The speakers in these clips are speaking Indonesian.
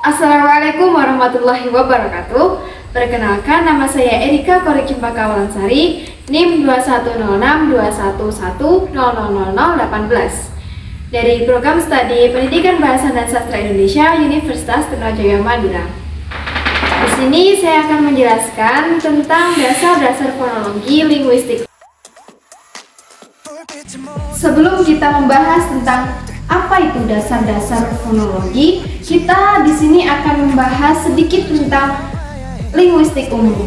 Assalamualaikum warahmatullahi wabarakatuh. Perkenalkan, nama saya Erika Korikimpaka Kawalansari, NIM 210621100018 dari Program Studi Pendidikan Bahasa dan Sastra Indonesia Universitas Trunajaya Madura. Di sini saya akan menjelaskan tentang dasar-dasar fonologi linguistik. Sebelum kita membahas tentang apa itu dasar-dasar fonologi, kita di sini akan membahas sedikit tentang linguistik umum.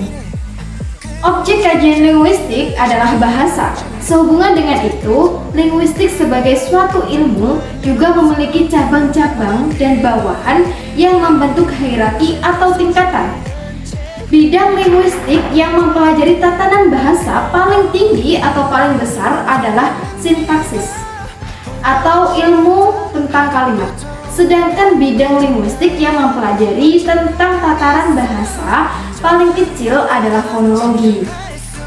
Objek kajian linguistik adalah bahasa. Sehubungan dengan itu, linguistik sebagai suatu ilmu juga memiliki cabang-cabang dan bawahan yang membentuk hierarki atau tingkatan. Bidang linguistik yang mempelajari tatanan bahasa paling tinggi atau paling besar adalah sintaksis atau ilmu tentang kalimat. Sedangkan bidang linguistik yang mempelajari tentang tataran bahasa paling kecil adalah fonologi.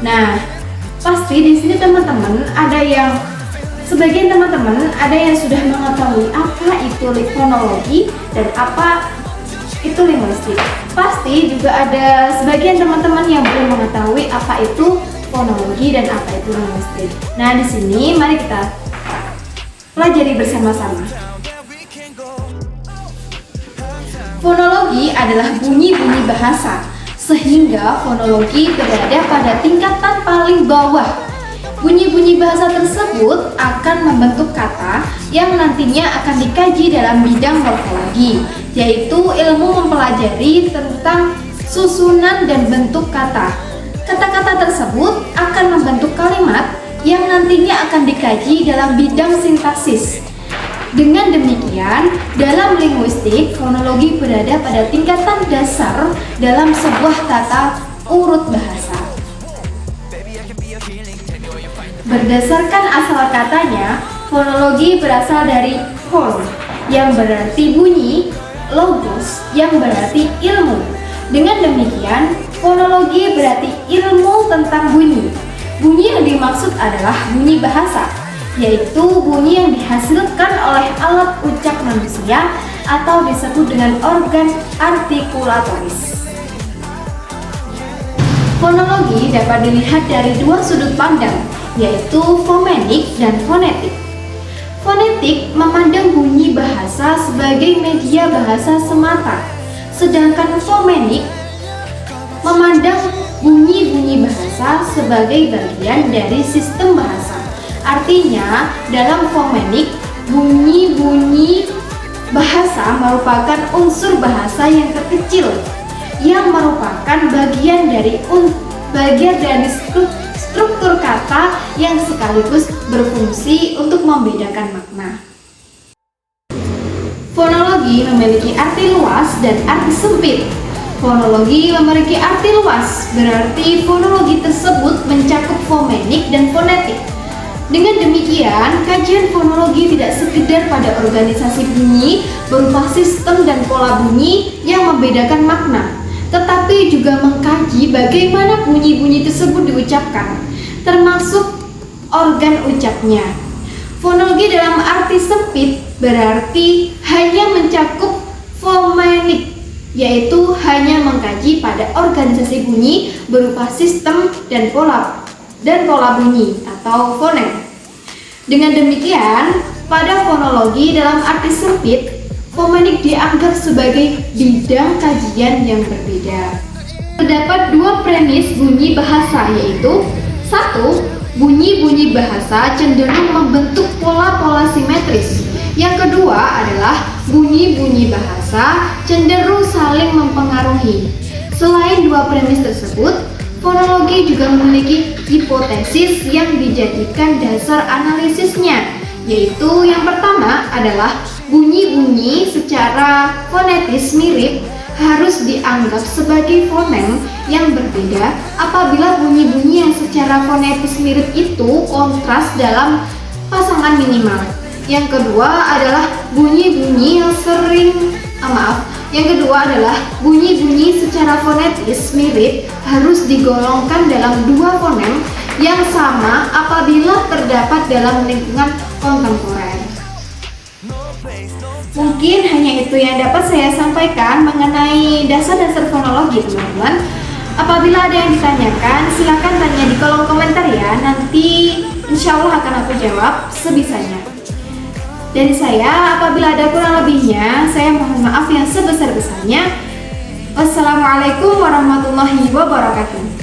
Nah, pasti di sini sebagian teman-teman ada yang sudah mengetahui apa itu fonologi dan apa itu linguistik. Pasti juga ada sebagian teman-teman yang belum mengetahui apa itu fonologi dan apa itu linguistik. Nah, di sini mari kita pelajari bersama-sama. Fonologi adalah bunyi-bunyi bahasa, sehingga fonologi berada pada tingkatan paling bawah. Bunyi-bunyi bahasa tersebut akan membentuk kata yang nantinya akan dikaji dalam bidang morfologi, yaitu ilmu mempelajari tentang susunan dan bentuk kata. Kata-kata tersebut akan membentuk kalimat yang nantinya akan dikaji dalam bidang sintaksis. Dengan demikian, dalam linguistik, fonologi berada pada tingkatan dasar dalam sebuah tata urut bahasa. Berdasarkan asal katanya, fonologi berasal dari phon, yang berarti bunyi, logos, yang berarti ilmu. Dengan demikian, fonologi berarti ilmu tentang bunyi. Bunyi yang dimaksud adalah bunyi bahasa, yaitu bunyi yang dihasilkan oleh alat ucap manusia atau disebut dengan organ artikulatoris. Fonologi dapat dilihat dari dua sudut pandang, yaitu fonetik dan fonetik. Fonetik memandang bunyi bahasa sebagai media bahasa semata, sedangkan fonetik memandang bunyi-bunyi bahasa sebagai bagian dari sistem bahasa. Artinya, dalam fonetik, bunyi-bunyi bahasa merupakan unsur bahasa yang terkecil yang merupakan bagian dari struktur kata yang sekaligus berfungsi untuk membedakan makna. Fonologi memiliki arti luas dan arti sempit. Fonologi memiliki arti luas, berarti fonologi tersebut mencakup fonetik dan fonetik. Dengan demikian, kajian fonologi tidak sekedar pada organisasi bunyi berupa sistem dan pola bunyi yang membedakan makna, tetapi juga mengkaji bagaimana bunyi-bunyi tersebut diucapkan, termasuk organ ucapnya. Fonologi dalam arti sempit berarti hanya mencakup fonetik, yaitu hanya mengkaji pada organisasi bunyi berupa sistem dan pola bunyi atau fonem. Dengan demikian, pada fonologi dalam arti sempit, fonetik dianggap sebagai bidang kajian yang berbeda. Terdapat dua premis bunyi bahasa, yaitu 1. Bunyi-bunyi bahasa cenderung membentuk pola-pola simetris. Yang kedua adalah bunyi-bunyi bahasa cenderung saling mempengaruhi. Selain dua premis tersebut, fonologi juga memiliki hipotesis yang dijadikan dasar analisisnya, yaitu yang pertama adalah bunyi-bunyi secara fonetis mirip harus dianggap sebagai fonem yang berbeda apabila bunyi-bunyi yang secara fonetis mirip itu kontras dalam pasangan minimal. Yang kedua adalah bunyi-bunyi secara fonetis mirip harus digolongkan dalam dua fonem yang sama apabila terdapat dalam lingkungan kontemporer. Mungkin hanya itu yang dapat saya sampaikan mengenai dasar-dasar fonologi, teman-teman. Apabila ada yang ditanyakan, silakan tanya di kolom komentar ya. Nanti insya Allah akan aku jawab sebisanya. Dari saya, apabila ada kurang lebihnya, saya mohon maaf yang sebesar-besarnya. Wassalamualaikum warahmatullahi wabarakatuh.